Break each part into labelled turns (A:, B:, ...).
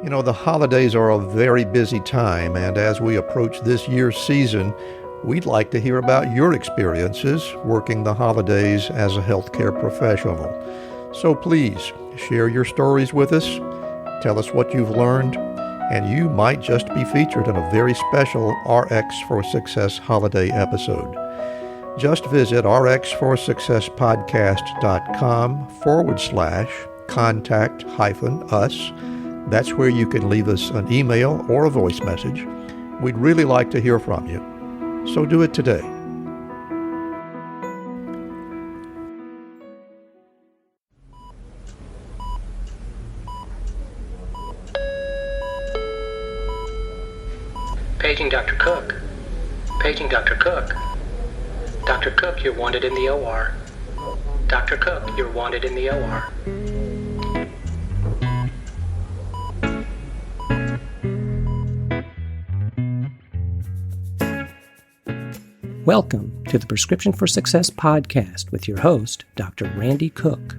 A: You know, the holidays are a very busy time, and as we approach this year's season, we'd like to hear about your experiences working the holidays as a healthcare professional. So please share your stories with us, tell us what you've learned, and you might just be featured in a very special RX for Success holiday episode. Just visit rxforsuccesspodcast.com/contact-us. That's where you can leave us an email or a voice message. We'd really like to hear from you. So do it today.
B: Paging Dr. Cook. Paging Dr. Cook. Dr. Cook, you're wanted in the OR. Dr. Cook, you're wanted in the OR.
C: Welcome to the Prescription for Success podcast with your host, Dr. Randy Cook.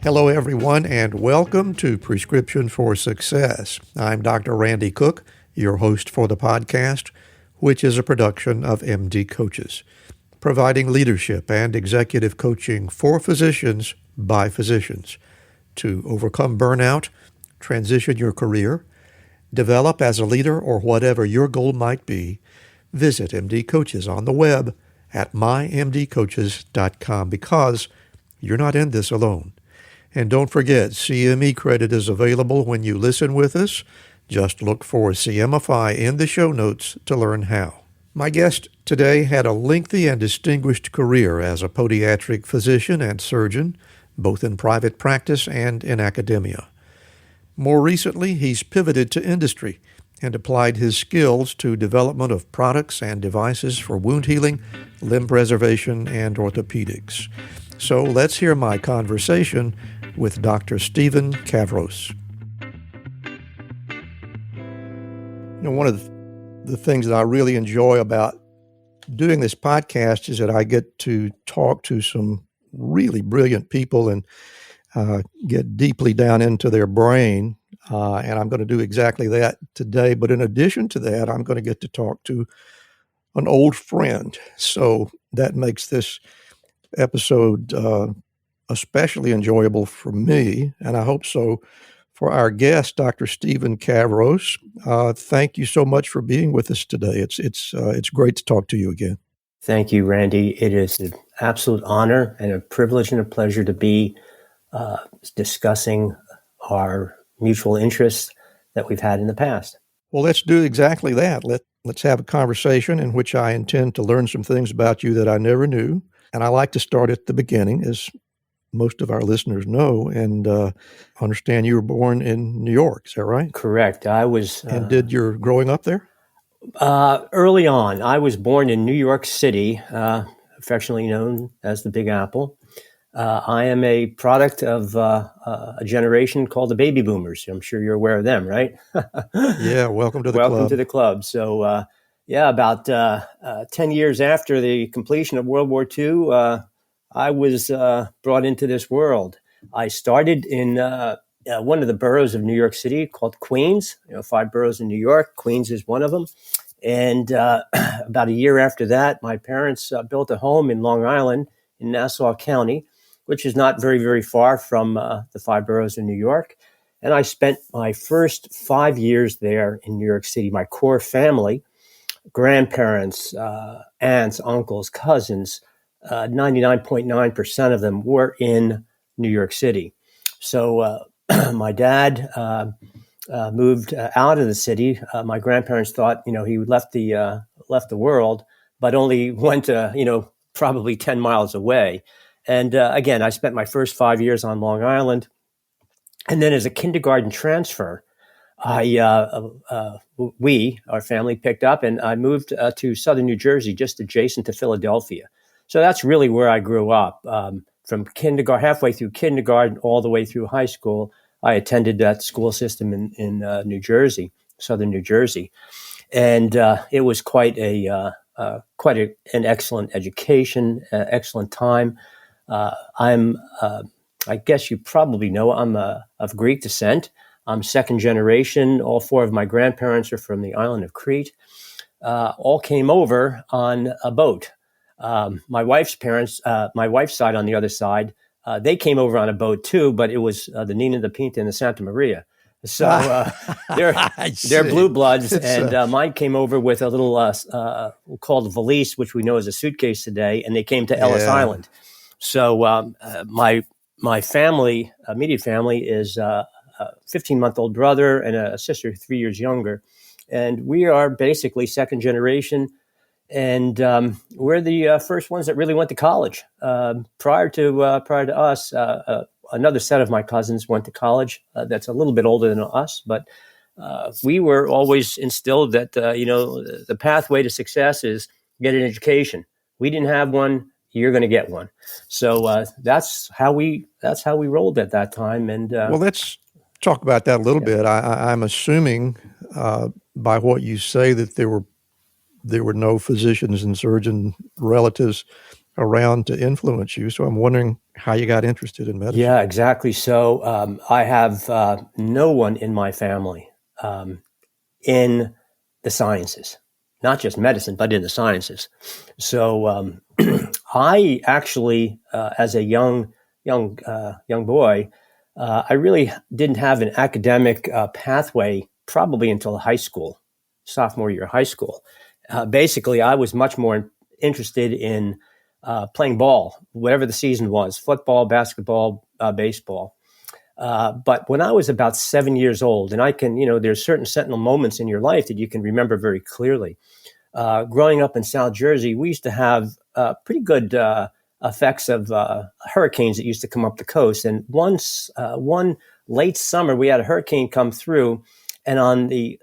A: Hello, everyone, and welcome to Prescription for Success. I'm Dr. Randy Cook, your host for the podcast, which is a production of MD Coaches, providing leadership and executive coaching for physicians by physicians to overcome burnout, transition your career, develop as a leader, or whatever your goal might be. Visit MD Coaches on the web at mymdcoaches.com because you're not in this alone. And don't forget, CME credit is available when you listen with us. Just look for CMify in the show notes to learn how. My guest today had a lengthy and distinguished career as a podiatric physician and surgeon, both in private practice and in academia. More recently, he's pivoted to industry and applied his skills to development of products and devices for wound healing, limb preservation, and orthopedics. So let's hear my conversation with Dr. Stephen Kavros. You know, one of the things that I really enjoy about doing this podcast is that I get to talk to some really brilliant people and get deeply down into their brain, and I'm going to do exactly that today. But in addition to that, I'm going to get to talk to an old friend. So that makes this episode especially enjoyable for me, and I hope so for our guest, Dr. Stephen Kavros. Thank you so much for being with us today. It's great to talk to you again.
D: Thank you, Randy. It is an absolute honor and a privilege and a pleasure to be discussing our mutual interests that we've had in the past.
A: Well, let's do exactly that. Let's have a conversation in which I intend to learn some things about you that I never knew. And I like to start at the beginning, as most of our listeners know, and understand you were born in New York. Is that right?
D: Correct. I was.
A: And did your growing up there?
D: Early on, I was born in New York City, affectionately known as the Big Apple. I am a product of a generation called the baby boomers. I'm sure you're aware of them, right?
A: Yeah, welcome to the club.
D: Welcome to the club. So, about 10 years after the completion of World War II, I was brought into this world. I started in one of the boroughs of New York City called Queens. 5 boroughs in New York. Queens is one of them. And about a year after that, my parents built a home in Long Island in Nassau County, which is not very, very far from the 5 boroughs in New York. And I spent my first 5 years there in New York City. My core family, grandparents, aunts, uncles, cousins, 99.9% of them were in New York City. So my dad moved out of the city. My grandparents thought, he left the world, but only went, probably 10 miles away. And again, I spent my first 5 years on Long Island. And then as a kindergarten transfer, our family picked up and I moved to southern New Jersey, just adjacent to Philadelphia. So that's really where I grew up. From halfway through kindergarten all the way through high school, I attended that school system in New Jersey, southern New Jersey. And it was quite an excellent education, excellent time. I guess you probably know, I'm of Greek descent. I'm second generation. All four of my grandparents are from the island of Crete. All came over on a boat. My wife's parents, my wife's side on the other side, they came over on a boat too, but it was the Nina, the Pinta, and the Santa Maria. So they're blue bloods, and mine came over with a little called a valise, which we know is a suitcase today, and they came to Ellis Island. So my family, immediate family, is a 15-month-old brother and a sister 3 years younger, and we are basically second generation. And we're the first ones that really went to college. Prior to us, another set of my cousins went to college. That's a little bit older than us, but we were always instilled that the pathway to success is get an education. We didn't have one; you're going to get one. So that's how we rolled at that time. And
A: well, let's talk about that a little bit. I'm assuming by what you say that there were no physicians and surgeon relatives around to influence you. So I'm wondering how you got interested in medicine.
D: Yeah, exactly. So I have no one in my family in the sciences, not just medicine, but in the sciences. So I actually, as a young boy, I really didn't have an academic pathway probably until high school, sophomore year of high school. Basically, I was much more interested in playing ball, whatever the season was, football, basketball, baseball. But when I was about 7 years old, and there's certain sentinel moments in your life that you can remember very clearly. Growing up in South Jersey, we used to have pretty good effects of hurricanes that used to come up the coast. And once, one late summer, we had a hurricane come through. And on the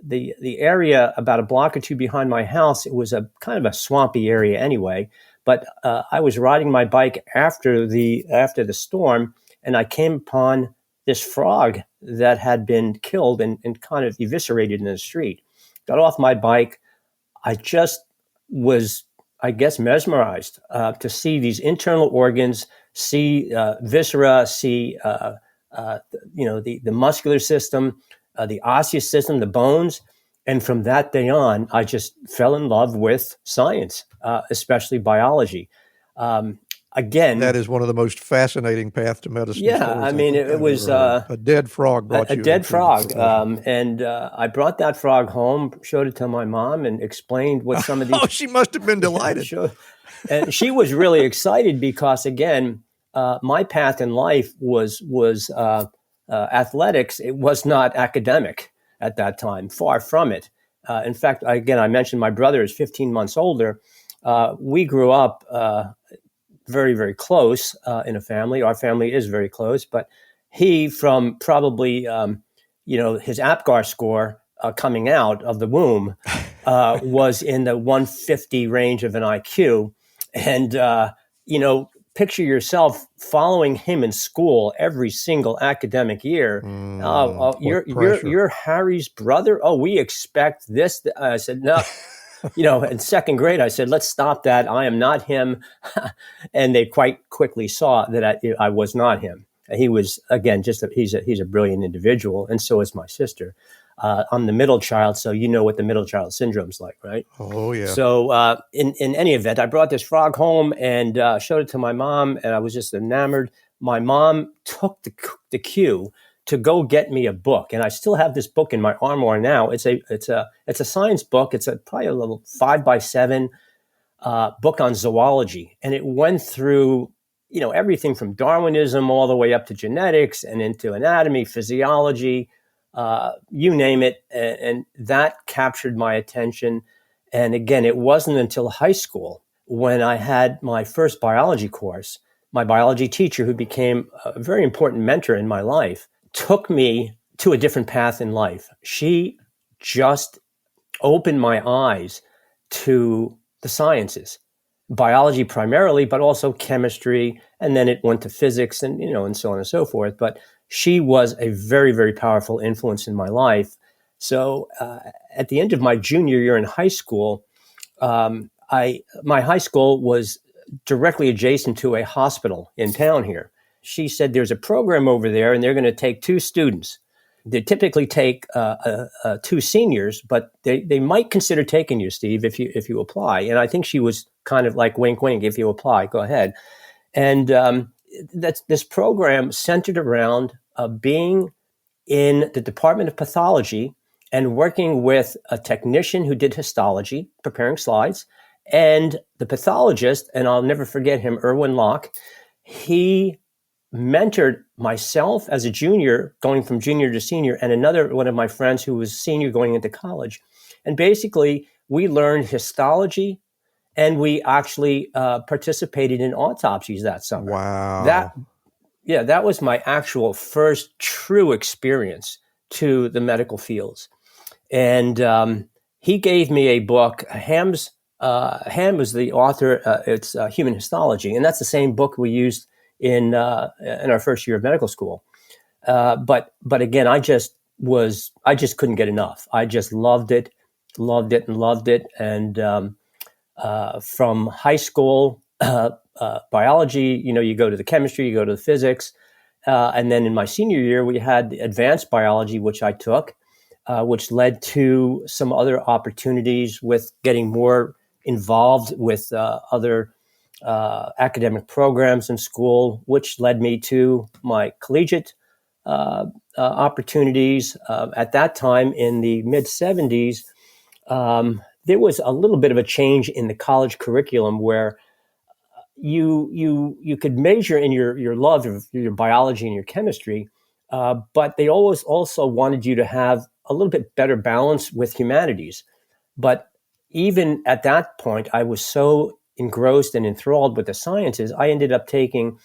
D: area about a block or two behind my house, it was a kind of a swampy area anyway. But I was riding my bike after the storm, and I came upon this frog that had been killed and kind of eviscerated in the street. Got off my bike. I just was, I guess, mesmerized to see these internal organs, see viscera, see the muscular system, the osseous system, the bones. And from that day on, I just fell in love with science, especially biology. Again,
A: that is one of the most fascinating paths to medicine.
D: Yeah, I mean, it was
A: a dead frog brought you.
D: A dead frog, and I brought that frog home, showed it to my mom, and explained what some of these.
A: Oh, she must have been delighted.
D: And she was really excited because, again, my path in life was athletics. It was not academic at that time, far from it. In fact, again, I mentioned my brother is 15 months older. We grew up very, very close in a family. Our family is very close, but he, from probably, his APGAR score coming out of the womb was in the 150 range of an IQ. And, picture yourself following him in school every single academic year. You're Harry's brother. Oh, we expect this. I said, no. In second grade, I said, let's stop that. I am not him. And they quite quickly saw that I was not him. He was, again, he's a brilliant individual. And so is my sister. I'm the middle child. So you know what the middle child syndrome's like, right?
A: Oh, yeah.
D: So in any event, I brought this frog home and showed it to my mom. And I was just enamored. My mom took the cue to go get me a book, and I still have this book in my armoire now. It's a science book. It's probably a little 5x7 book on zoology, and it went through everything from Darwinism all the way up to genetics and into anatomy, physiology, you name it, and that captured my attention. And again, it wasn't until high school when I had my first biology course. My biology teacher, who became a very important mentor in my life, took me to a different path in life. She just opened my eyes to the sciences, biology primarily, but also chemistry. And then it went to physics and, and so on and so forth. But she was a very, very powerful influence in my life. So at the end of my junior year in high school, my high school was directly adjacent to a hospital in town here. She said, there's a program over there, and they're going to take 2 students. They typically take 2 seniors, but they might consider taking you, Steve, if you apply. And I think she was kind of like, wink, wink, if you apply, go ahead. And this program centered around being in the Department of Pathology and working with a technician who did histology, preparing slides, and the pathologist, and I'll never forget him, Erwin Locke. He mentored myself as a junior, going from junior to senior, and another one of my friends who was senior going into college. And basically, we learned histology, and we actually participated in autopsies that summer.
A: Wow.
D: That was my actual first true experience to the medical fields. And he gave me a book. Ham was the author. It's Human Histology, and that's the same book we used in our first year of medical school. But again, I just couldn't get enough. I just loved it. And from high school, biology, you go to the chemistry, you go to the physics. And then in my senior year, we had advanced biology, which I took, which led to some other opportunities with getting more involved with other academic programs in school, which led me to my collegiate opportunities. At that time, in the mid-'70s, there was a little bit of a change in the college curriculum where you could major in your love of your biology and your chemistry, but they always also wanted you to have a little bit better balance with humanities. But even at that point, I was so engrossed and enthralled with the sciences, I ended up taking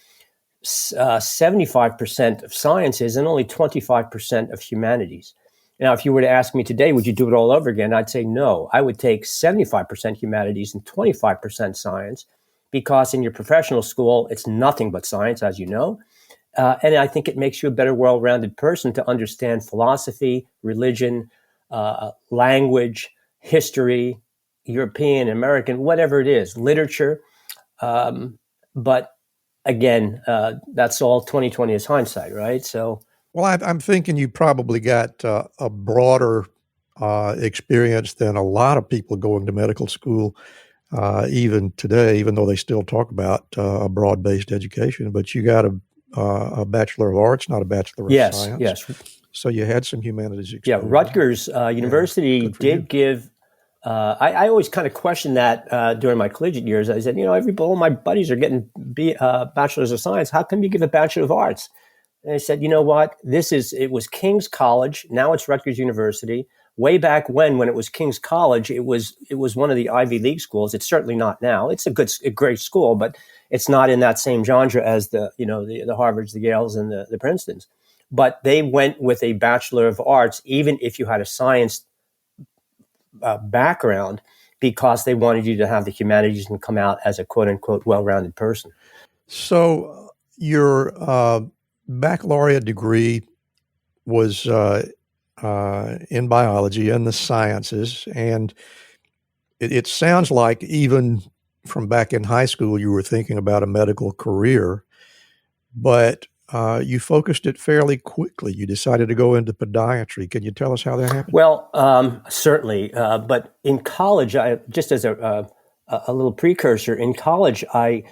D: 75% of sciences and only 25% of humanities. Now, if you were to ask me today, would you do it all over again? I'd say no. I would take 75% humanities and 25% science, because in your professional school, it's nothing but science, as you know. And I think it makes you a better, well-rounded person to understand philosophy, religion, language, history, European, American, whatever it is, literature. But again, that's all 2020 is hindsight, right? So,
A: well, I'm thinking you probably got a broader experience than a lot of people going to medical school, even today, even though they still talk about a broad-based education. But you got a Bachelor of Arts, not a Bachelor of Science.
D: Yes.
A: So you had some humanities experience.
D: Yeah, Rutgers University did give. I always kind of questioned that during my collegiate years. I said, all my buddies are getting bachelors of science. How come you give a Bachelor of Arts? And I said, you know what? It was King's College. Now it's Rutgers University. Way back when it was King's College, it was one of the Ivy League schools. It's certainly not now. It's a great school, but it's not in that same genre as the Harvards, the Yales, and the Princetons. But they went with a Bachelor of Arts, even if you had a science background, because they wanted you to have the humanities and come out as a quote unquote well-rounded person.
A: So your baccalaureate degree was in biology and the sciences, and it sounds like even from back in high school you were thinking about a medical career, but you focused it fairly quickly. You decided to go into podiatry. Can you tell us how that happened?
D: Well, certainly. But in college, just as a little precursor, in college, I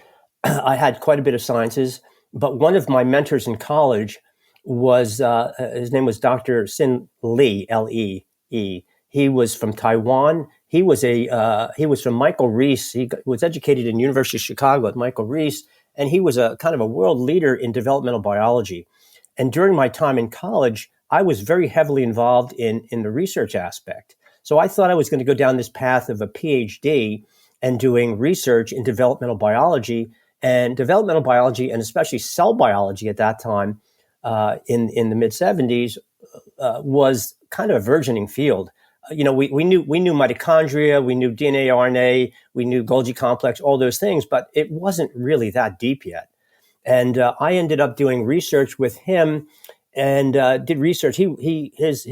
D: had quite a bit of sciences. But one of my mentors in college was his name was Dr. Sin Lee, L-E-E. He was from Taiwan. He was from Michael Reese. He was educated in University of Chicago at Michael Reese. And he was a kind of a world leader in developmental biology. And during my time in college, I was very heavily involved in the research aspect. So I thought I was going to go down this path of a PhD and doing research in developmental biology. And developmental biology, and especially cell biology at that time in the mid-'70s, was kind of a burgeoning field. We knew mitochondria, we knew DNA, RNA, we knew Golgi complex, all those things, but it wasn't really that deep yet. And I ended up doing research with him, and did research. His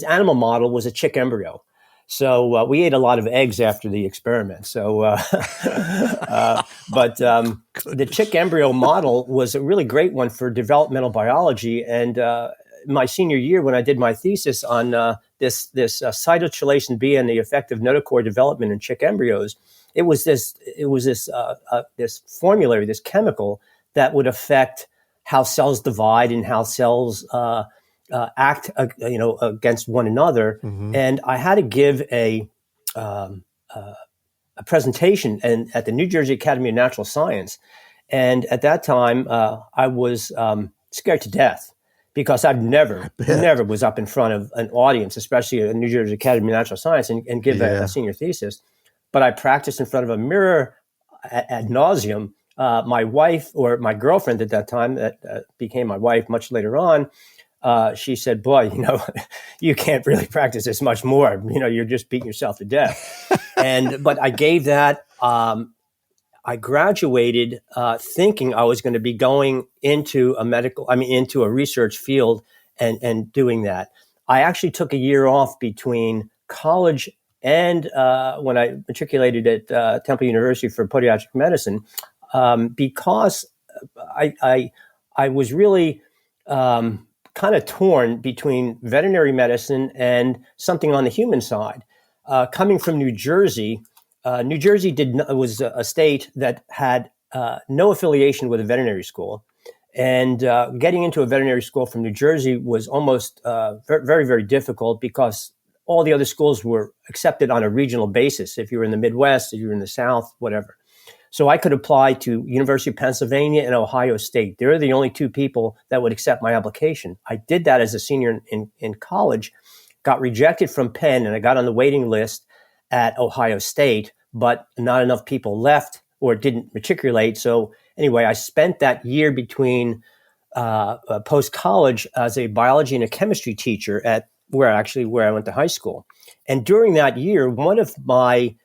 D: animal model was a chick embryo. So we ate a lot of eggs after the experiment. So, but the chick embryo model was a really great one for developmental biology. And my senior year, when I did my thesis on this cytochelation B and the effect of notochord development in chick embryos, it was this formulary, this chemical that would affect how cells divide and how cells act, against one another.
A: Mm-hmm.
D: And I had to give a presentation at the New Jersey Academy of Natural Science. And at that time, I was scared to death because I've never was up in front of an audience, especially at the New Jersey Academy of Natural Science, and give a senior thesis. But I practiced in front of a mirror ad nauseum. My wife, or my girlfriend at that time, that became my wife much later on, she said, "Boy, you can't really practice this much more. You're just beating yourself to death." But I gave that. I graduated thinking I was going to be going into into a research field and doing that. I actually took a year off between college and when I matriculated at Temple University for podiatric medicine, because I was really kind of torn between veterinary medicine and something on the human side. Coming from New Jersey, New Jersey was a state that had no affiliation with a veterinary school. And getting into a veterinary school from New Jersey was almost very, very difficult because all the other schools were accepted on a regional basis. If you were in the Midwest, if you were in the South, whatever. So I could apply to University of Pennsylvania and Ohio State. They're the only two people that would accept my application. I did that as a senior in college, got rejected from Penn, and I got on the waiting list at Ohio State, but not enough people left or didn't matriculate. So anyway, I spent that year between post-college as a biology and a chemistry teacher at where I went to high school. And during that year, one of my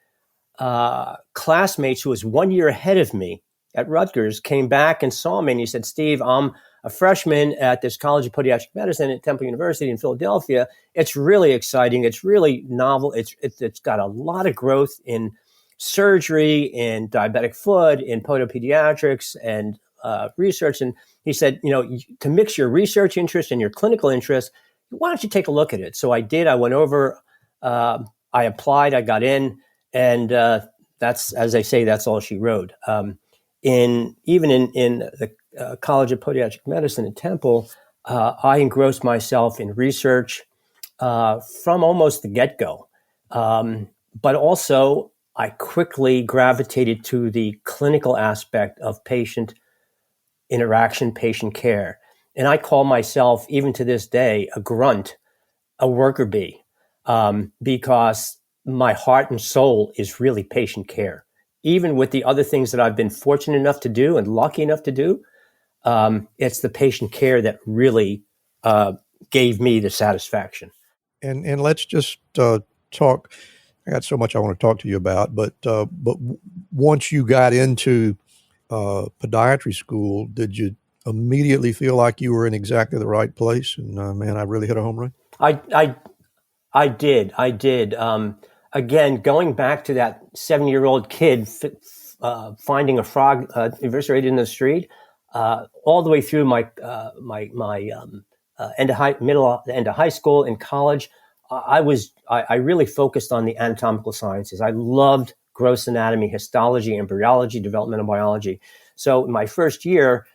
D: classmates who was 1 year ahead of me at Rutgers came back and saw me, and he said, "Steve, I'm a freshman at this College of Podiatric Medicine at Temple University in Philadelphia. It's really exciting. It's really novel. It's got a lot of growth in surgery, in diabetic foot, in podopediatrics, and research." And he said, to mix your research interest and your clinical interest, why don't you take a look at it? So I did. I went over, I applied, I got in, and that's, as they say, that's all she wrote. In the College of Podiatric Medicine at Temple, I engrossed myself in research from almost the get-go. But also, I quickly gravitated to the clinical aspect of patient interaction, patient care. And I call myself, even to this day, a grunt, a worker bee, because my heart and soul is really patient care. Even with the other things that I've been fortunate enough to do and lucky enough to do, it's the patient care that really gave me the satisfaction.
A: And let's just talk. I got so much I want to talk to you about, but once you got into podiatry school, did you immediately feel like you were in exactly the right place? And man, I really hit a home run.
D: I did. Again, going back to that 7-year-old kid finding a frog eviscerated in the street, all the way through my end of high school and college, I really focused on the anatomical sciences. I loved gross anatomy, histology, embryology, developmental biology. So in my first year,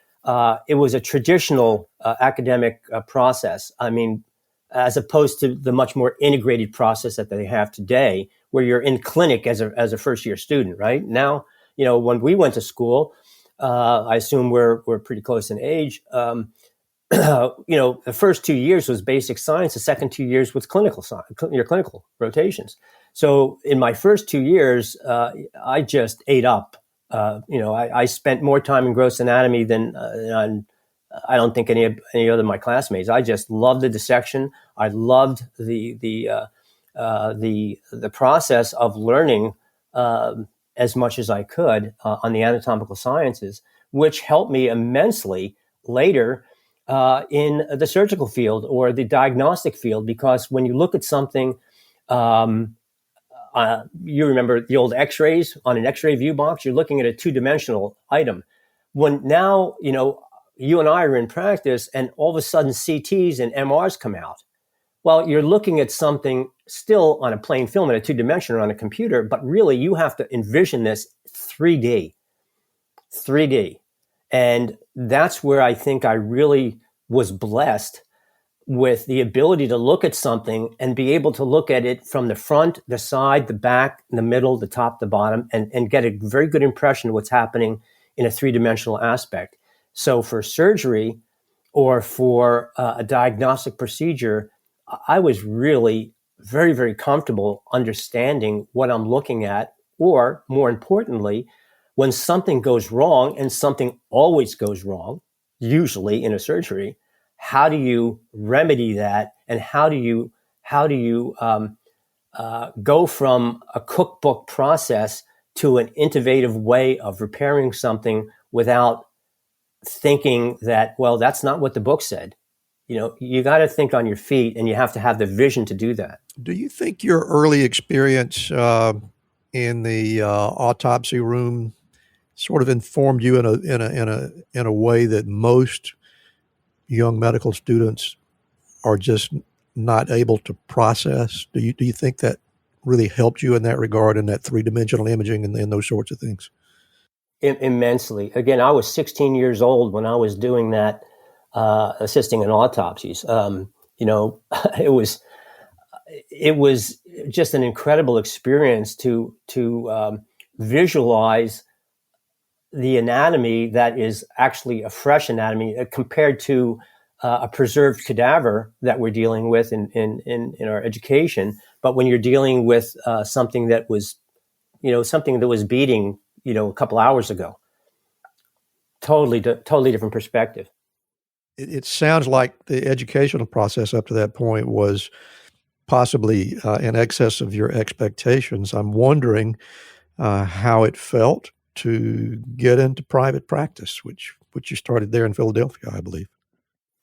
D: it was a traditional academic process. I mean, as opposed to the much more integrated process that they have today, where you're in clinic as a first year student. Right now, when we went to school, I assume we're pretty close in age. The first 2 years was basic science. The second 2 years was clinical science, your clinical rotations. So in my first 2 years, I just ate up. I spent more time in gross anatomy than I don't think any other of my classmates. I just loved the dissection. I loved the process of learning as much as I could on the anatomical sciences, which helped me immensely later in the surgical field or the diagnostic field. Because when you look at something You remember the old x-rays on an x-ray view box? You're looking at a two-dimensional item. When now, you and I are in practice and all of a sudden CTs and MRs come out. Well, you're looking at something still on a plain film in a two-dimension or on a computer, but really you have to envision this 3D. And that's where I think I really was blessed with the ability to look at something and be able to look at it from the front, the side, the back, the middle, the top, the bottom, and get a very good impression of what's happening in a three-dimensional aspect. So for surgery or for a diagnostic procedure, I was really very, very comfortable understanding what I'm looking at, or more importantly, when something goes wrong, and something always goes wrong, usually in a surgery, how do you remedy that, and how do you go from a cookbook process to an innovative way of repairing something without thinking that, well, that's not what the book said. You got to think on your feet, and you have to have the vision to do that.
A: Do you think your early experience in the autopsy room sort of informed you in a way that most young medical students are just not able to process? Do you think that really helped you in that regard, in that three-dimensional imaging and those sorts of things?
D: Immensely. Again, I was 16 years old when I was doing that, assisting in autopsies. It was just an incredible experience to visualize the anatomy that is actually a fresh anatomy compared to a preserved cadaver that we're dealing with in our education. But when you're dealing with something that was beating, a couple hours ago, totally different perspective.
A: It sounds like the educational process up to that point was possibly in excess of your expectations. I'm wondering how it felt to get into private practice, which you started there in Philadelphia, I believe.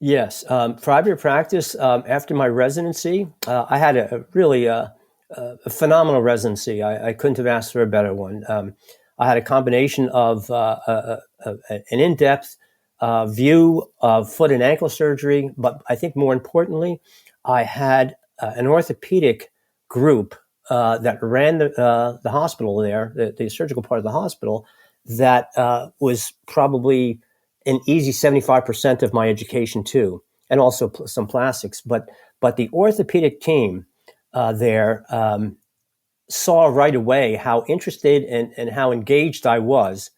D: Yes, private practice. After my residency, I had a really phenomenal residency. I couldn't have asked for a better one. I had a combination of an in-depth view of foot and ankle surgery, but I think more importantly, I had an orthopedic group that ran the hospital there, the surgical part of the hospital, that was probably an easy 75% of my education too, and also some plastics. But the orthopedic team there saw right away how interested and how engaged I was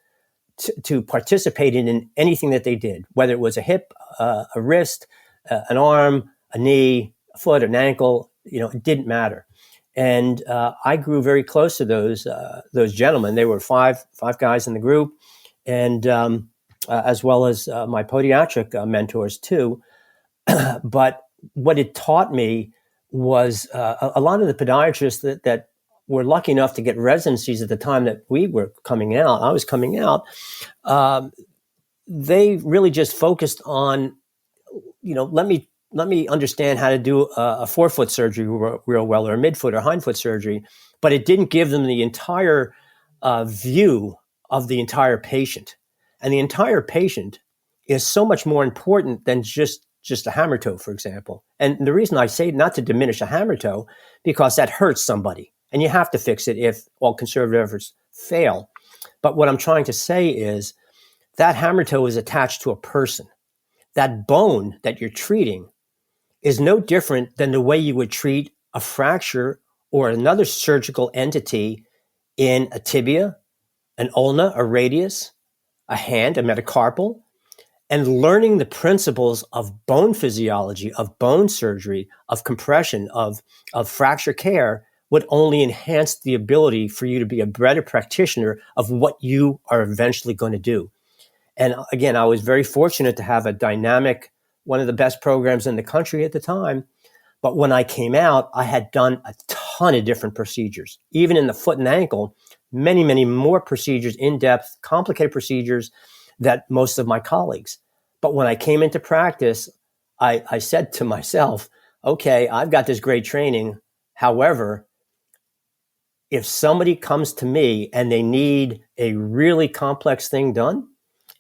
D: to participate in anything that they did, whether it was a hip, a wrist, an arm, a knee, a foot, an ankle. It didn't matter. And I grew very close to those gentlemen. There were five guys in the group, and as well as my podiatric mentors too. But what it taught me was a lot of the podiatrists that were lucky enough to get residencies at the time that we were coming out. I was coming out. They really just focused on, let me understand how to do a forefoot surgery real well, or a midfoot or hindfoot surgery, but it didn't give them the entire view of the entire patient. And the entire patient is so much more important than just a hammer toe, for example. And the reason I say not to diminish a hammer toe, because that hurts somebody, and you have to fix it if all conservative efforts fail. But what I'm trying to say is that hammer toe is attached to a person. That bone that you're treating is no different than the way you would treat a fracture or another surgical entity in a tibia, an ulna, a radius, a hand, a metacarpal. And learning the principles of bone physiology, of bone surgery, of compression, of fracture care would only enhance the ability for you to be a better practitioner of what you are eventually going to do. And again, I was very fortunate to have a dynamic, one of the best programs in the country at the time. But when I came out, I had done a ton of different procedures. Even in the foot and ankle, many, many more procedures, in-depth, complicated procedures that most of my colleagues. But when I came into practice, I said to myself, okay, I've got this great training. However, if somebody comes to me and they need a really complex thing done,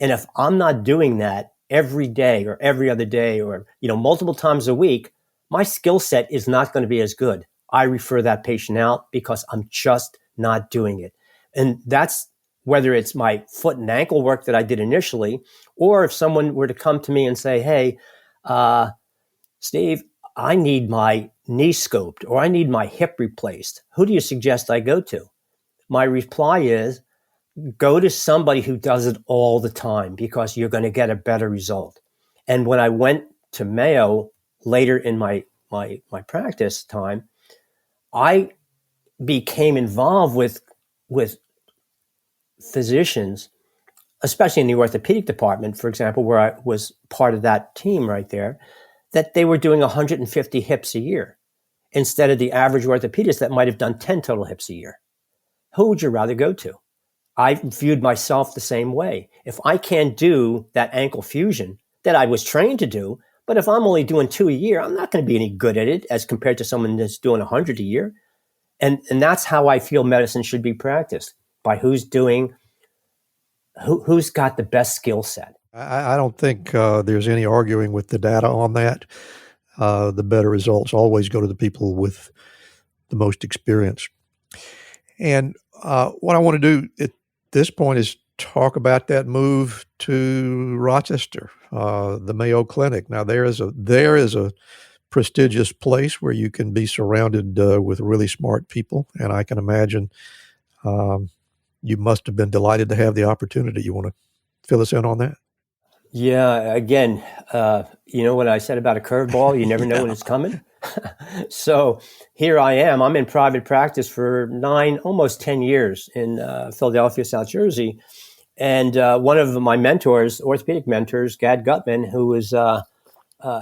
D: and if I'm not doing that every day or every other day or, multiple times a week, my skill set is not going to be as good. I refer that patient out because I'm just not doing it. And that's whether it's my foot and ankle work that I did initially, or if someone were to come to me and say, hey, Steve, I need my knee scoped or I need my hip replaced. Who do you suggest I go to? My reply is go to somebody who does it all the time because you're going to get a better result. And when I went to Mayo later in my practice time, I became involved with physicians, especially in the orthopedic department, for example, where I was part of that team right there, that they were doing 150 hips a year instead of the average orthopedist that might have done 10 total hips a year. Who would you rather go to? I viewed myself the same way. If I can't do that ankle fusion that I was trained to do, but if I'm only doing 2 a year, I'm not going to be any good at it as compared to someone that's doing 100 a year. And that's how I feel medicine should be practiced, by who's got the best skill set.
A: I don't think there's any arguing with the data on that. The better results always go to the people with the most experience. And what I want to do at this point is talk about that move to Rochester, the Mayo Clinic. Now, there is a prestigious place where you can be surrounded with really smart people, and I can imagine you must have been delighted to have the opportunity. You want to fill us in on that?
D: Yeah, again, what I said about a curveball, you never know when it's coming. So here I am. I'm in private practice for almost 10 years in Philadelphia, South Jersey. And one of my mentors, orthopedic mentors, Gad Gutman, who was,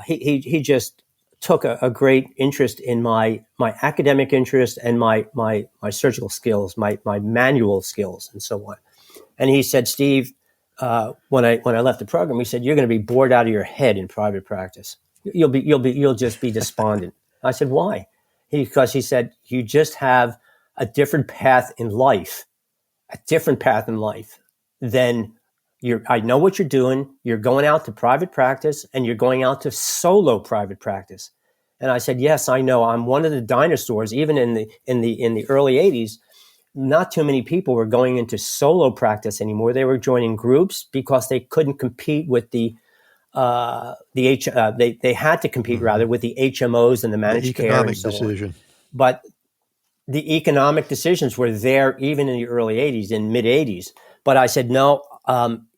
D: he just took a great interest in my academic interest and my surgical skills, my manual skills and so on. And he said, Steve, when I left the program, he said, you're going to be bored out of your head in private practice. You'll just be despondent. I said, why? Because he said, you just have a different path in life than I know what you're doing. You're going out to private practice and you're going out to solo private practice. And I said, yes, I know. I'm one of the dinosaurs. Even in the early 80s, not too many people were going into solo practice anymore. They were joining groups because they couldn't compete with they had to compete rather with the HMOs and the managed care and so
A: decision.
D: On. But the economic decisions were there even in the early 80s, in mid 80s. But I said, no,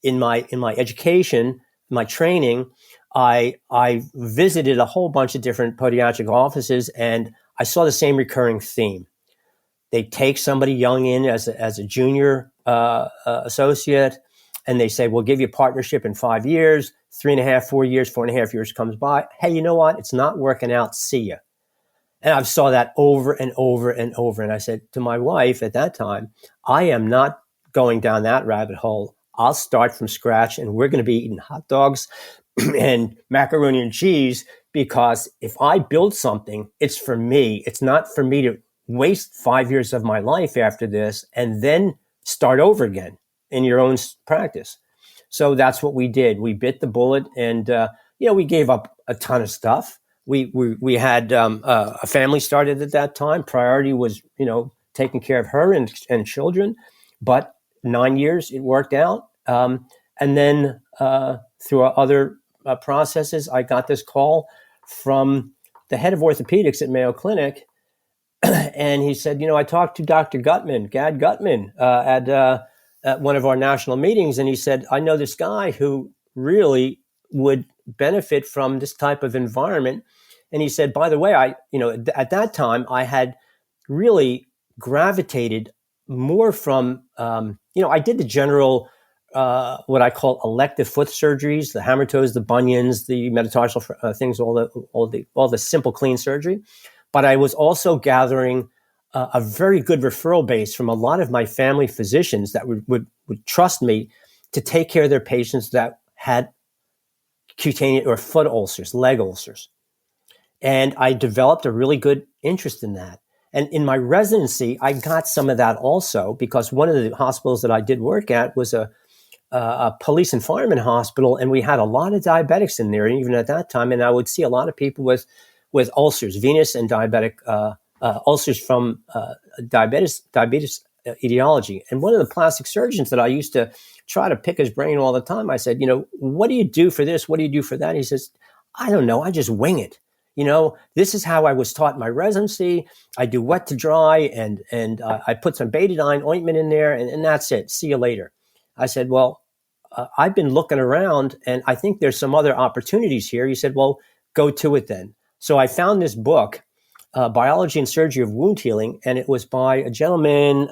D: in my education, my training, I visited a whole bunch of different podiatric offices and I saw the same recurring theme. They take somebody young in as a junior associate, and they say, we'll give you a partnership in 5 years, 3.5, 4 years, 4.5 years comes by. Hey, you know what? It's not working out. See ya. And I saw that over and over and over. And I said to my wife at that time, I am not going down that rabbit hole. I'll start from scratch, and we're going to be eating hot dogs and macaroni and cheese, because if I build something, it's for me. It's not for me to waste 5 years of my life after this and then start over again in your own practice. So that's what we did. We bit the bullet, and we gave up a ton of stuff. We had a family started at that time. Priority was taking care of her and children. But 9 years it worked out, and then through other processes, I got this call from the head of orthopedics at Mayo Clinic. And he said, I talked to Dr. Gutman, Gad Gutman, at one of our national meetings. And he said, I know this guy who really would benefit from this type of environment. And he said, by the way, at that time, I had really gravitated more from, I did the general, what I call elective foot surgeries, the hammer toes, the bunions, the metatarsal things, all the simple clean surgery. But I was also gathering a very good referral base from a lot of my family physicians that would trust me to take care of their patients that had cutaneous or foot ulcers, leg ulcers. And I developed a really good interest in that. And in my residency, I got some of that also, because one of the hospitals that I did work at was a police and fireman hospital, and we had a lot of diabetics in there, even at that time. And I would see a lot of people with ulcers, venous and diabetic ulcers from diabetes etiology. And one of the plastic surgeons that I used to try to pick his brain all the time, I said, what do you do for this? What do you do for that? And he says, I don't know. I just wing it. This is how I was taught in my residency. I do wet to dry, and I put some betadine ointment in there, and that's it. See you later. I said, well, I've been looking around, and I think there's some other opportunities here. He said, well, go to it then. So I found this book, Biology and Surgery of Wound Healing, and it was by a gentleman,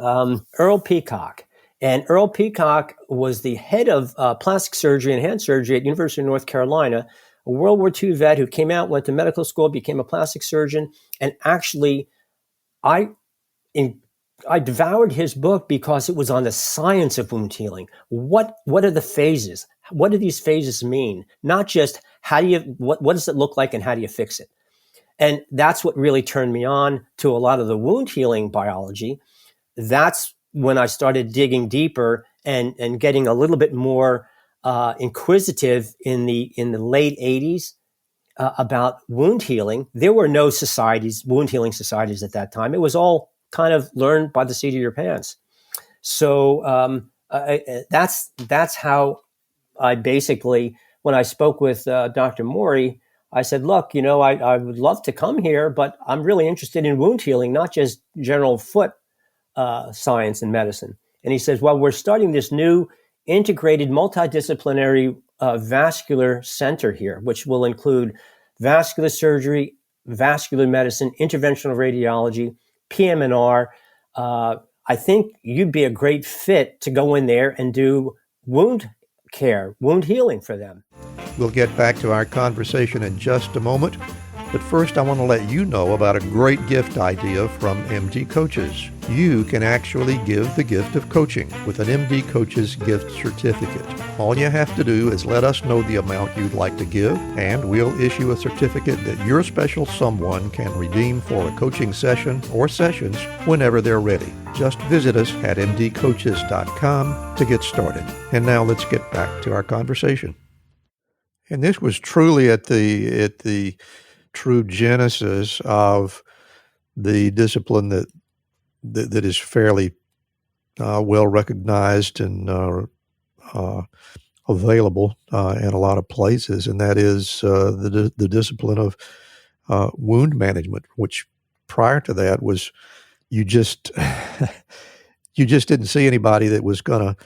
D: Earl Peacock. And Earl Peacock was the head of plastic surgery and hand surgery at University of North Carolina, a World War II vet who came out, went to medical school, became a plastic surgeon. And actually, I devoured his book because it was on the science of wound healing. What are the phases? What do these phases mean? Not just what does it look like and how do you fix it? And that's what really turned me on to a lot of the wound healing biology. That's when I started digging deeper and getting a little bit more inquisitive in the late 80s about wound healing. There were no wound healing societies at that time. It was all kind of learned by the seat of your pants. So that's how I basically, when I spoke with Dr. Mori, I said, look, I would love to come here, but I'm really interested in wound healing, not just general foot science and medicine. And he says, well, we're starting this new integrated multidisciplinary vascular center here, which will include vascular surgery, vascular medicine, interventional radiology, PM&R. I think you'd be a great fit to go in there and do wound care, wound healing for them.
A: We'll get back to our conversation in just a moment. But first, I want to let you know about a great gift idea from MD Coaches. You can actually give the gift of coaching with an MD Coaches gift certificate. All you have to do is let us know the amount you'd like to give, and we'll issue a certificate that your special someone can redeem for a coaching session or sessions whenever they're ready. Just visit us at mdcoaches.com to get started. And now let's get back to our conversation. And this was truly at the true genesis of the discipline that is fairly well recognized and available in a lot of places, and that is the discipline of wound management, which prior to that was you just didn't see anybody that was gonna,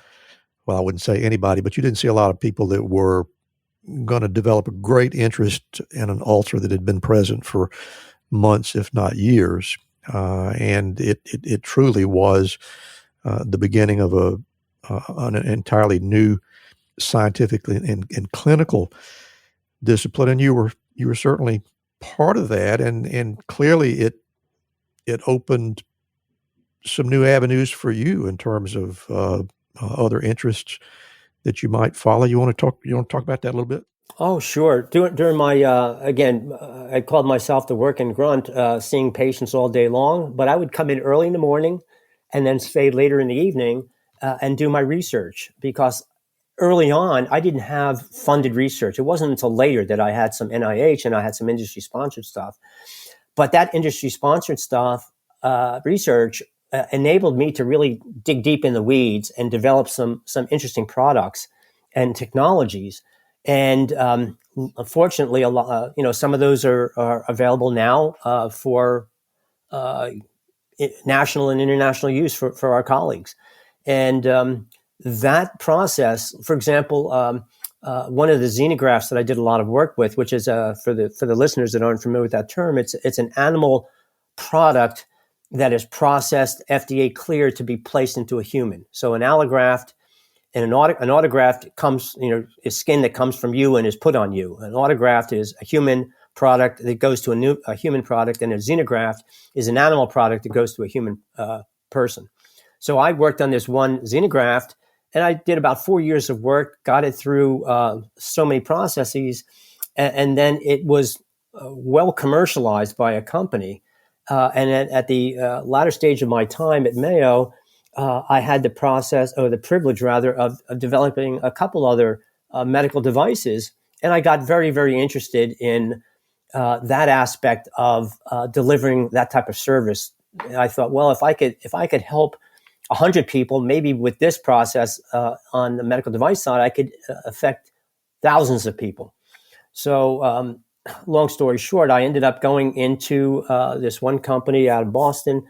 A: well, I wouldn't say anybody, but you didn't see a lot of people that were going to develop a great interest in an ulcer that had been present for months, if not years. And it truly was the beginning of an entirely new scientific and clinical discipline. And you were certainly part of that. And clearly it opened some new avenues for you in terms of other interests that you might follow. You want to talk about that a little bit?
D: Oh, sure. During my, I called myself the working grunt, seeing patients all day long, but I would come in early in the morning and then stay later in the evening and do my research, because early on, I didn't have funded research. It wasn't until later that I had some NIH and I had some industry-sponsored stuff. But that industry-sponsored stuff, research, enabled me to really dig deep in the weeds and develop some interesting products and technologies. And unfortunately, a lot, some of those are available now for national and international use for our colleagues. And that process, for example, one of the xenografts that I did a lot of work with, which is for the listeners that aren't familiar with that term, it's an animal product that is processed, FDA cleared to be placed into a human. So an allograft and an autograft comes, is skin that comes from you and is put on you. An autograft is a human product that goes to a human product, and a xenograft is an animal product that goes to a human person. So I worked on this one xenograft, and I did about 4 years of work, got it through so many processes, and then it was well commercialized by a company. And at the latter stage of my time at Mayo, I had the privilege rather, of developing a couple other medical devices. And I got very, very interested in that aspect of delivering that type of service. And I thought, well, if I could help 100 people, maybe with this process on the medical device side, I could affect thousands of people. So, long story short, I ended up going into this one company out of Boston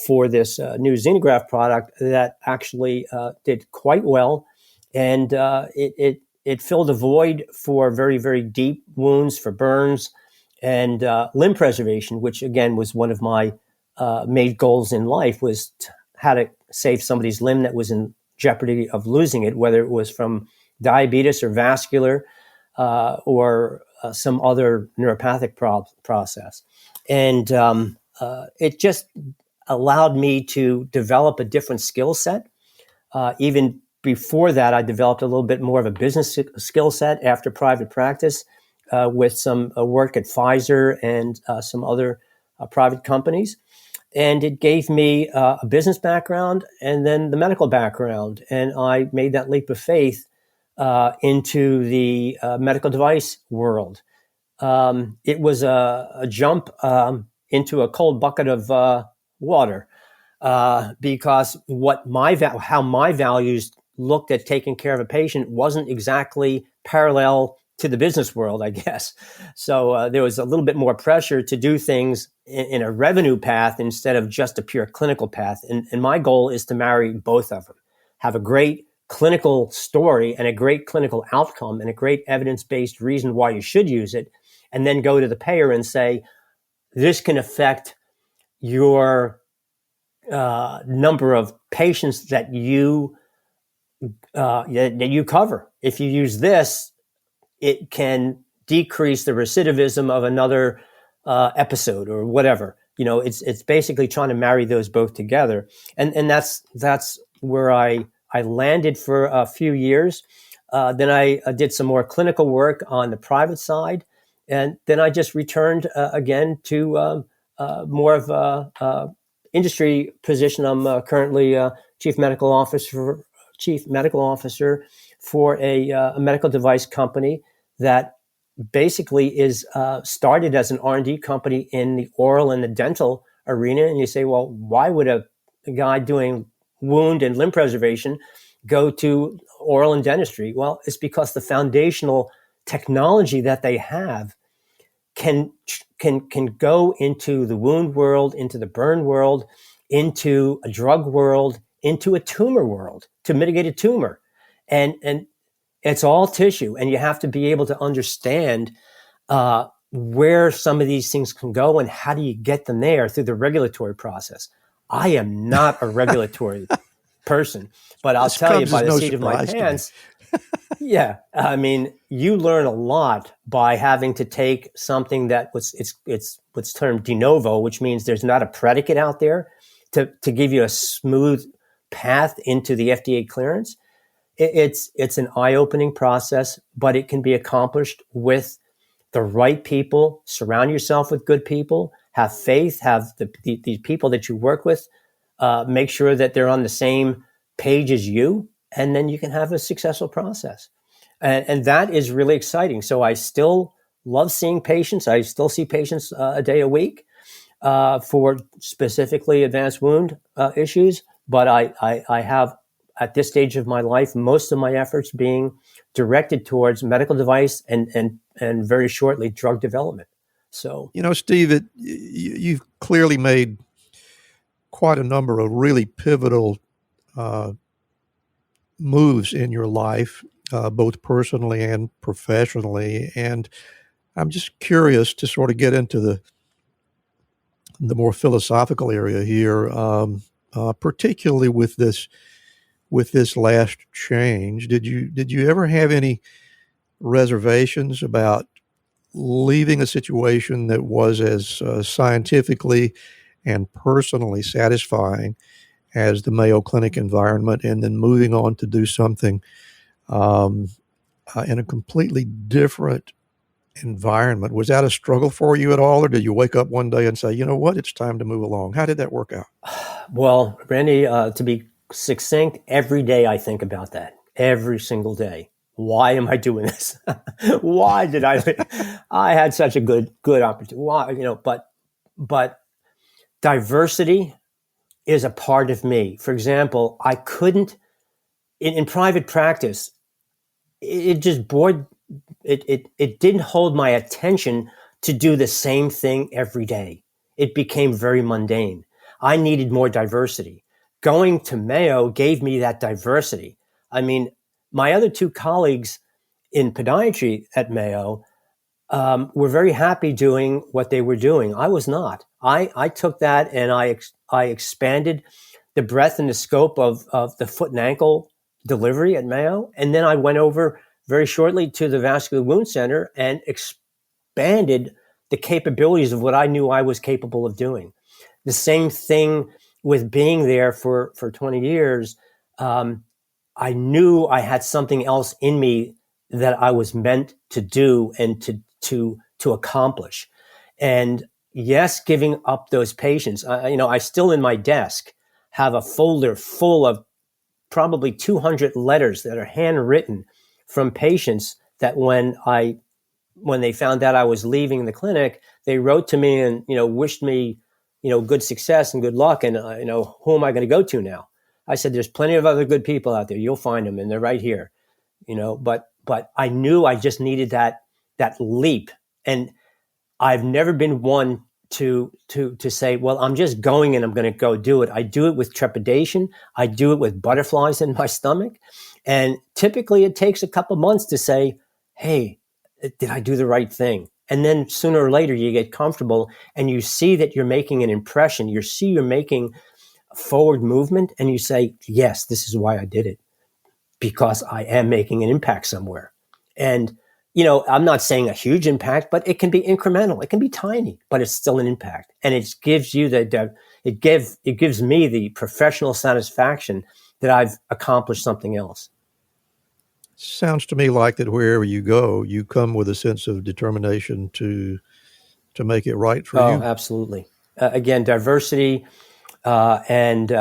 D: for this new xenograph product that actually did quite well, and it filled a void for very, very deep wounds, for burns, and limb preservation, which again was one of my main goals in life, was how to save somebody's limb that was in jeopardy of losing it, whether it was from diabetes or vascular or some other neuropathic process. And it just allowed me to develop a different skill set. Even before that, I developed a little bit more of a business skill set after private practice with some work at Pfizer and some other private companies. And it gave me a business background and then the medical background. And I made that leap of faith into the medical device world. It was a jump into a cold bucket of water because how my values looked at taking care of a patient wasn't exactly parallel to the business world, I guess. So there was a little bit more pressure to do things in a revenue path instead of just a pure clinical path. And my goal is to marry both of them, have a great clinical story and a great clinical outcome and a great evidence-based reason why you should use it, and then go to the payer and say, this can affect your number of patients that you cover. If you use this, it can decrease the recidivism of another episode or whatever. It's basically trying to marry those both together, and that's where I landed for a few years. Then I did some more clinical work on the private side, and then I just returned again to more of a industry position. I'm currently chief medical officer for a medical device company that basically is started as an R&D company in the oral and the dental arena. And you say, well, why would a guy doing wound and limb preservation go to oral and dentistry? Well, it's because the foundational technology that they have can go into the wound world, into the burn world, into a drug world, into a tumor world to mitigate a tumor. And it's all tissue, and you have to be able to understand where some of these things can go and how do you get them there through the regulatory process. I am not a regulatory person, but I'll tell you by the seat of my pants. Yeah, I mean, you learn a lot by having to take something that it's what's termed de novo, which means there's not a predicate out there to give you a smooth path into the FDA clearance. It's an eye-opening process, but it can be accomplished with the right people. Surround yourself with good people. Have faith. Have the people that you work with. Make sure that they're on the same page as you, and then you can have a successful process. And that is really exciting. So I still love seeing patients. I still see patients a day a week for specifically advanced wound issues. But I have, at this stage of my life, most of my efforts being directed towards medical device and very shortly drug development. So,
A: Steve, you've clearly made quite a number of really pivotal moves in your life, both personally and professionally. And I'm just curious to sort of get into the more philosophical area here, particularly with this last change. Did you ever have any reservations about leaving a situation that was as scientifically and personally satisfying as the Mayo Clinic environment, and then moving on to do something in a completely different environment. Was that a struggle for you at all, or did you wake up one day and say, you know what, it's time to move along? How did that work out?
D: Well, Randy, to be succinct, every day I think about that. Every single day. Why am I doing this? Why did I had such a good opportunity. Why, but diversity is a part of me. For example, I couldn't, in private practice, it just bored, it didn't hold my attention to do the same thing every day. It became very mundane. I needed more diversity. Going to Mayo gave me that diversity. I mean, my other two colleagues in podiatry at Mayo were very happy doing what they were doing. I was not. I took that and I expanded the breadth and the scope of the foot and ankle delivery at Mayo. And then I went over very shortly to the vascular wound center and expanded the capabilities of what I knew I was capable of doing. The same thing with being there for 20 years. I knew I had something else in me that I was meant to do and to accomplish. And yes, giving up those patients. I still in my desk have a folder full of probably 200 letters that are handwritten from patients that when they found out I was leaving the clinic, they wrote to me and, wished me, good success and good luck. And, who am I going to go to now? I said, there's plenty of other good people out there. You'll find them and they're right here, but I knew I just needed that leap. And I've never been one to say, well, I'm just going and I'm going to go do it. I do it with trepidation. I do it with butterflies in my stomach. And typically it takes a couple months to say, hey, did I do the right thing? And then sooner or later you get comfortable and you see that you're making an impression. You're making forward movement and you say, yes, this is why I did it, because I am making an impact somewhere. And, I'm not saying a huge impact, but it can be incremental. It can be tiny, but it's still an impact. And it gives you it gives me the professional satisfaction that I've accomplished something else.
A: Sounds to me like that wherever you go, you come with a sense of determination to make it right for you.
D: Oh, absolutely. Again, diversity, and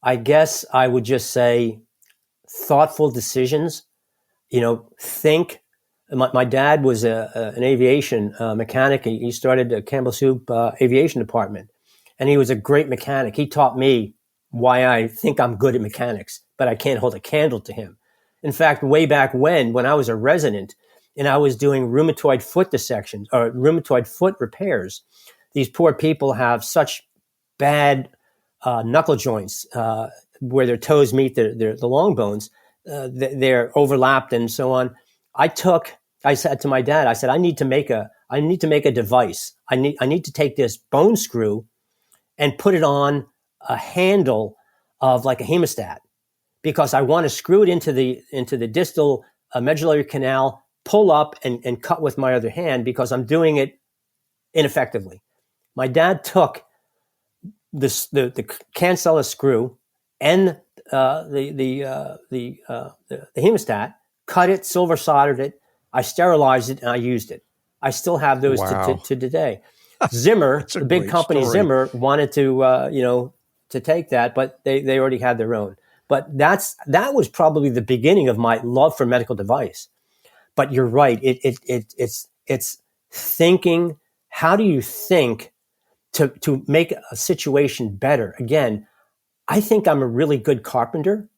D: I guess I would just say thoughtful decisions. Think. My dad was an aviation mechanic. He started the Campbell Soup aviation department, and he was a great mechanic. He taught me why I think I'm good at mechanics, but I can't hold a candle to him. In fact, way back when I was a resident and I was doing rheumatoid foot dissections or rheumatoid foot repairs, these poor people have such bad knuckle joints where their toes meet the long bones. They're overlapped and so on. I said to my dad, I need to make a device. I need to take this bone screw and put it on a handle of like a hemostat, because I want to screw it into the distal medullary canal, pull up and cut with my other hand because I'm doing it ineffectively. My dad took the cancella screw and the hemostat, cut it, silver soldered it. I sterilized it and I used it. I still have those to today. Zimmer, the big company story. Zimmer wanted to take that, but they already had their own. But that was probably the beginning of my love for medical device. But you're right. It's thinking. How do you think to make a situation better? Again, I think I'm a really good carpenter,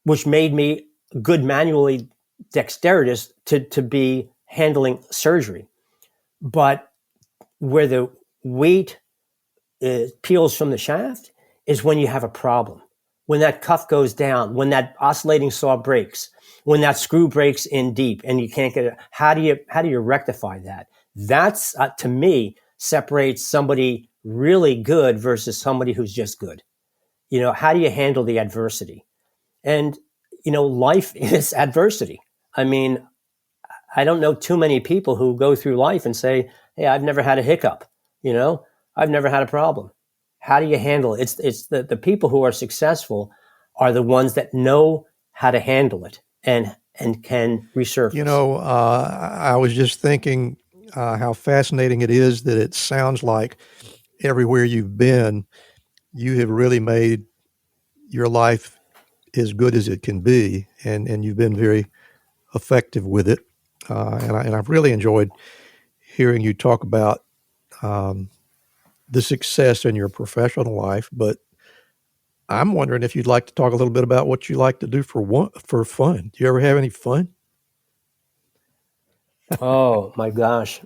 D: which made me good manually dexterous to be handling surgery. But where the weight peels from the shaft is when you have a problem. When that cuff goes down, when that oscillating saw breaks, when that screw breaks in deep and you can't get it. How do you rectify that? That's to me separates somebody really good versus somebody who's just good. How do you handle the adversity? And life is adversity. I mean, I don't know too many people who go through life and say, hey, I've never had a hiccup. I've never had a problem. How do you handle it? It's the people who are successful are the ones that know how to handle it and and can resurface.
A: You know, I was just thinking how fascinating it is that it sounds like everywhere you've been, you have really made your life as good as it can be, and you've been very effective with it. And I've really enjoyed hearing you talk about the success in your professional life. But I'm wondering if you'd like to talk a little bit about what you like to do for fun. Do you ever have any fun?
D: Oh my gosh.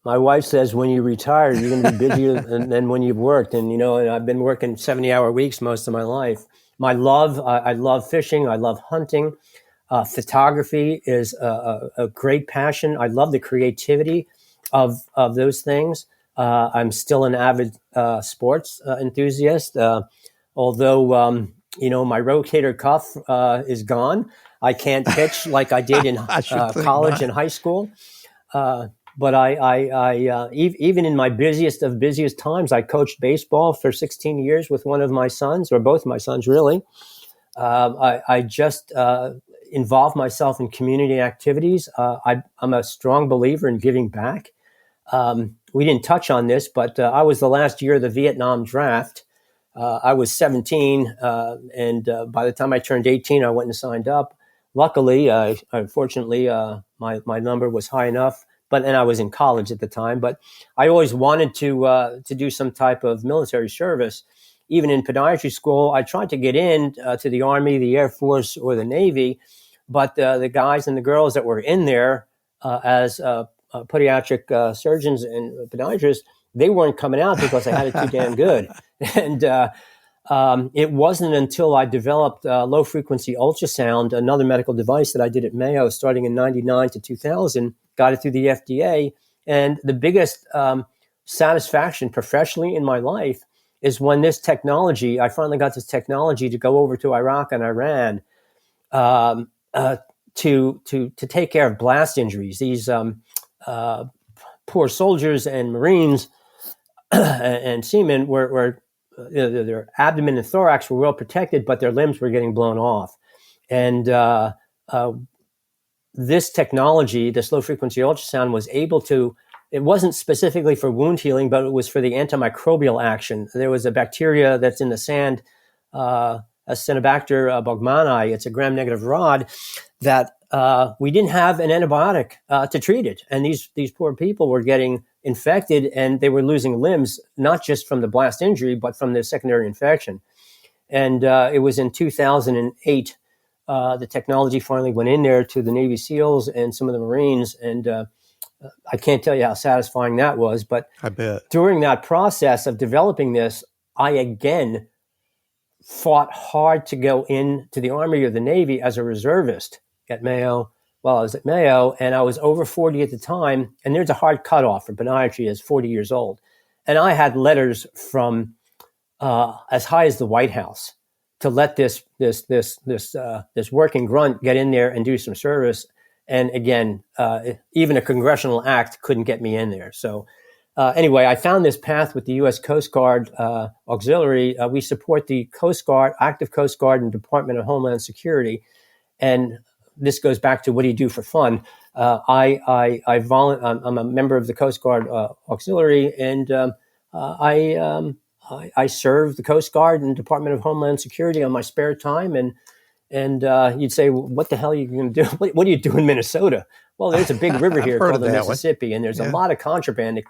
D: My wife says when you retire, you're going to be busier than when you've worked. And, and I've been working 70-hour weeks most of my life. I love fishing. I love hunting. Photography is a great passion. I love the creativity of those things. I'm still an avid sports enthusiast, although, my rotator cuff is gone. I can't pitch like I did in college and high school. But even in my busiest of busiest times, I coached baseball for 16 years with one of my sons, or both my sons, really. I just involved myself in community activities. I'm a strong believer in giving back. We didn't touch on this, but I was the last year of the Vietnam draft. I was 17, and by the time I turned 18, I went and signed up. Luckily, unfortunately, my number was high enough. And I was in college at the time, but I always wanted to do some type of military service. Even in podiatry school, I tried to get in to the Army, the Air Force, or the Navy, but the guys and the girls that were in there as podiatric surgeons and podiatrists, they weren't coming out because I had it too damn good. And it wasn't until I developed low-frequency ultrasound, another medical device that I did at Mayo starting in 99 to 2000, got it through the FDA. And the biggest satisfaction professionally in my life is when I finally got this technology to go over to Iraq and Iran to take care of blast injuries. These poor soldiers and Marines and seamen were their abdomen and thorax were well protected, but their limbs were getting blown off. And this technology, this low frequency ultrasound, was able to, it wasn't specifically for wound healing, but it was for the antimicrobial action. There was a bacteria that's in the sand, Acinetobacter baumannii. It's a gram-negative rod that we didn't have an antibiotic to treat it. And these poor people were getting infected, and they were losing limbs, not just from the blast injury, but from the secondary infection. And it was in 2008, the technology finally went in there to the Navy SEALs and some of the Marines. And I can't tell you how satisfying that was. But
A: I bet
D: during that process of developing this, I again fought hard to go into the Army or the Navy as a reservist at Mayo. Well, I was at Mayo, and I was over 40 at the time, and there's a hard cutoff for podiatry as 40 years old. And I had letters from as high as the White House to let this working grunt get in there and do some service. And again, even a congressional act couldn't get me in there. So anyway, I found this path with the U.S. Coast Guard Auxiliary. We support the Coast Guard, active Coast Guard, and Department of Homeland Security. And this goes back to what do you do for fun? I'm a member of the Coast Guard Auxiliary, and I serve the Coast Guard and Department of Homeland Security on my spare time. And you'd say, what the hell are you going to do? What do you do in Minnesota? Well, there's a big river here called the Mississippi, and there's a lot of contraband.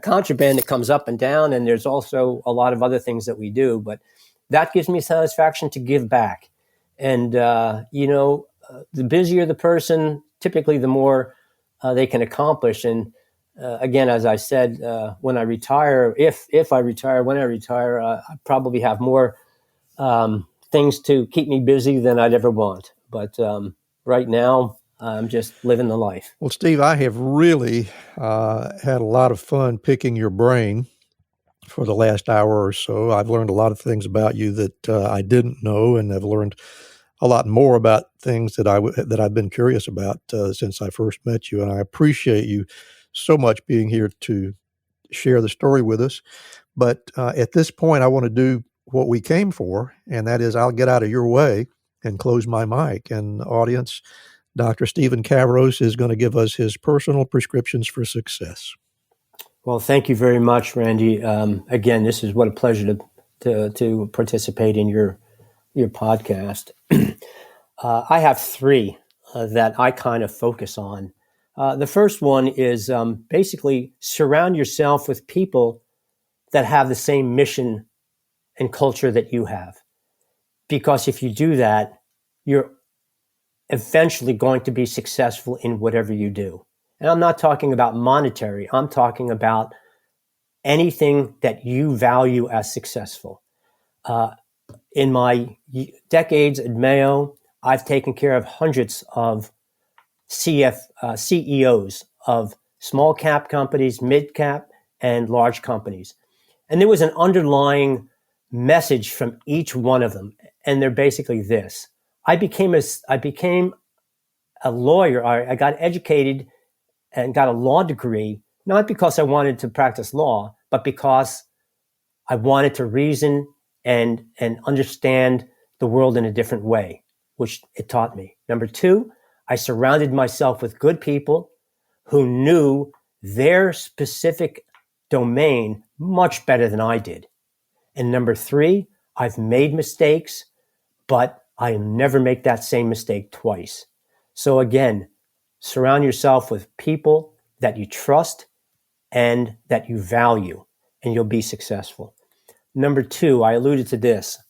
D: Contraband that comes up and down, and there's also a lot of other things that we do. But that gives me satisfaction to give back. And the busier the person, typically the more they can accomplish. And again, as I said, when I retire, if I retire, when I retire, I probably have more things to keep me busy than I'd ever want. But right now, I'm just living the life.
A: Well, Steve, I have really had a lot of fun picking your brain for the last hour or so. I've learned a lot of things about you that I didn't know, and I've learned a lot more about things that I've been curious about since I first met you. And I appreciate you so much being here to share the story with us. But at this point, I want to do what we came for, and that is I'll get out of your way and close my mic. And audience, Dr. Stephen Kavros is going to give us his personal prescriptions for success.
D: Well, thank you very much, Randy. Again, this is what a pleasure to participate in your podcast. I have three that I kind of focus on. The first one is basically surround yourself with people that have the same mission and culture that you have. Because if you do that, you're eventually going to be successful in whatever you do. And I'm not talking about monetary. I'm talking about anything that you value as successful. In my decades at Mayo, I've taken care of hundreds of CEOs of small cap companies, mid cap, and large companies. And there was an underlying message from each one of them. And they're basically this. I became a lawyer. I got educated and got a law degree, not because I wanted to practice law, but because I wanted to reason and understand the world in a different way, which it taught me. Number two, I surrounded myself with good people who knew their specific domain much better than I did. And number three, I've made mistakes, but I never make that same mistake twice. So again, surround yourself with people that you trust and that you value, and you'll be successful. Number two, I alluded to this,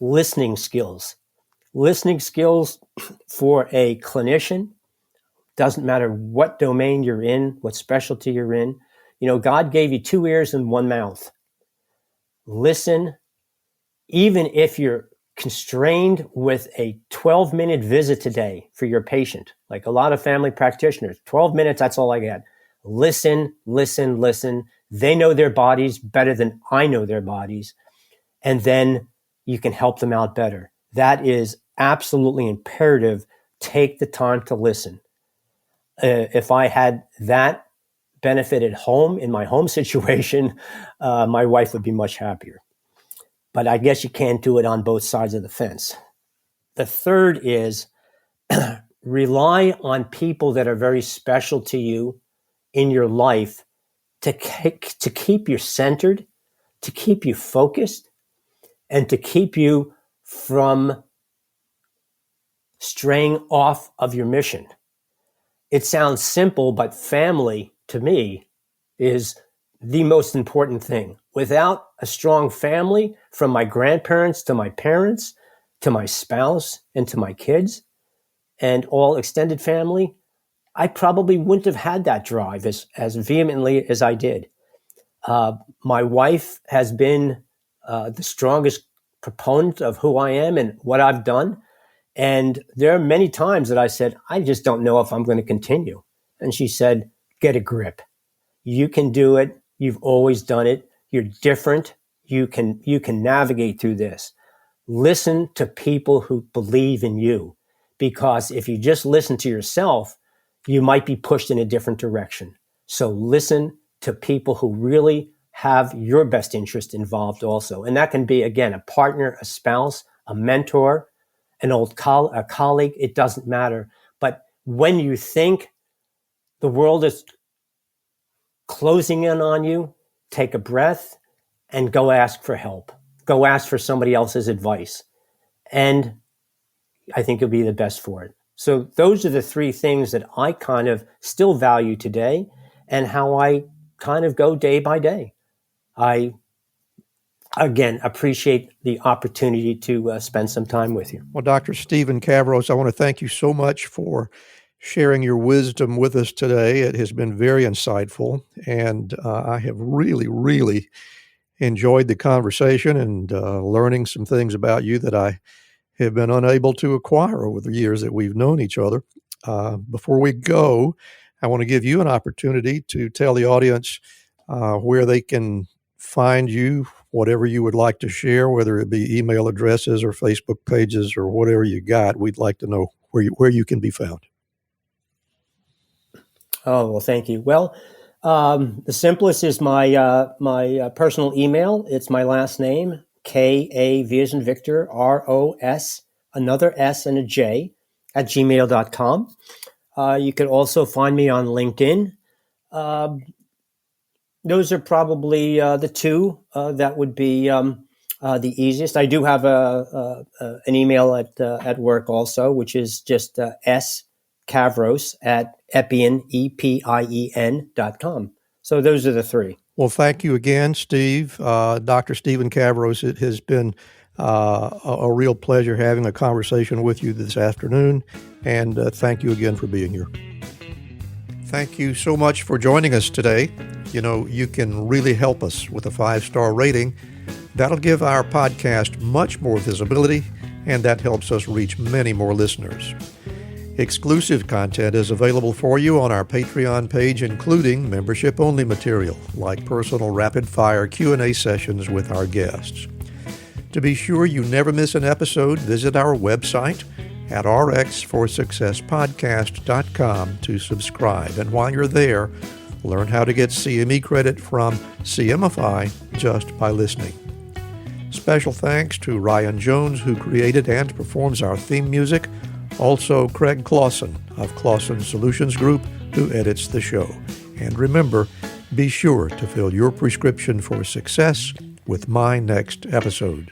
D: listening skills. Listening skills for a clinician, doesn't matter what domain you're in, what specialty you're in. You know, God gave you 2 ears and 1 mouth. Listen, even if you're constrained with a 12-minute visit today for your patient, like a lot of family practitioners, 12 minutes, that's all I get. Listen, listen, listen. They know their bodies better than I know their bodies. And then you can help them out better. That is absolutely imperative. Take the time to listen. If I had that benefit at home, in my home situation, my wife would be much happier. But I guess you can't do it on both sides of the fence. The third is rely on people that are very special to you in your life to keep you centered, to keep you focused, and to keep you from straying off of your mission. It sounds simple, but family, to me, is the most important thing. Without a strong family, from my grandparents to my parents, to my spouse, and to my kids, and all extended family, I probably wouldn't have had that drive as vehemently as I did. My wife has been the strongest proponent of who I am and what I've done. And there are many times that I said, I just don't know if I'm going to continue. And she said, get a grip. You can do it. You've always done it. You're different. You can navigate through this. Listen to people who believe in you, because if you just listen to yourself, you might be pushed in a different direction. So listen to people who really have your best interest involved also. And that can be, again, a partner, a spouse, a mentor, an old a colleague. It doesn't matter. But when you think the world is closing in on you, take a breath and go ask for help. Go ask for somebody else's advice. And I think you'll be the best for it. So those are the three things that I kind of still value today and how I kind of go day by day. I, again, appreciate the opportunity to spend some time with you.
A: Well, Dr. Stephen Kavros, I want to thank you so much for sharing your wisdom with us today. It has been very insightful, and I have really, really enjoyed the conversation and learning some things about you that I have been unable to acquire over the years that we've known each other. Before we go, I want to give you an opportunity to tell the audience where they can find you, whatever you would like to share, whether it be email addresses or Facebook pages or whatever you got. We'd like to know where you can be found.
D: Oh, well, thank you. Well, the simplest is my personal email. It's my last name, K-A, V as in Victor, R-O-S another S and a J, at gmail.com. You can also find me on LinkedIn. Those are probably the two that would be the easiest. I do have an email at work also, which is just skavros at epien.com. So those are the three.
A: Well, thank you again, Steve. Dr. Stephen Kavros, it has been a real pleasure having a conversation with you this afternoon, and thank you again for being here. Thank you so much for joining us today. You know, you can really help us with a 5-star rating. That'll give our podcast much more visibility, and that helps us reach many more listeners. Exclusive content is available for you on our Patreon page, including membership-only material like personal rapid-fire Q&A sessions with our guests. To be sure you never miss an episode, visit our website at rxforsuccesspodcast.com to subscribe. And while you're there, learn how to get CME credit from CMify just by listening. Special thanks to Ryan Jones, who created and performs our theme music. Also, Craig Clausen of Clausen Solutions Group, who edits the show. And remember, be sure to fill your prescription for success with my next episode.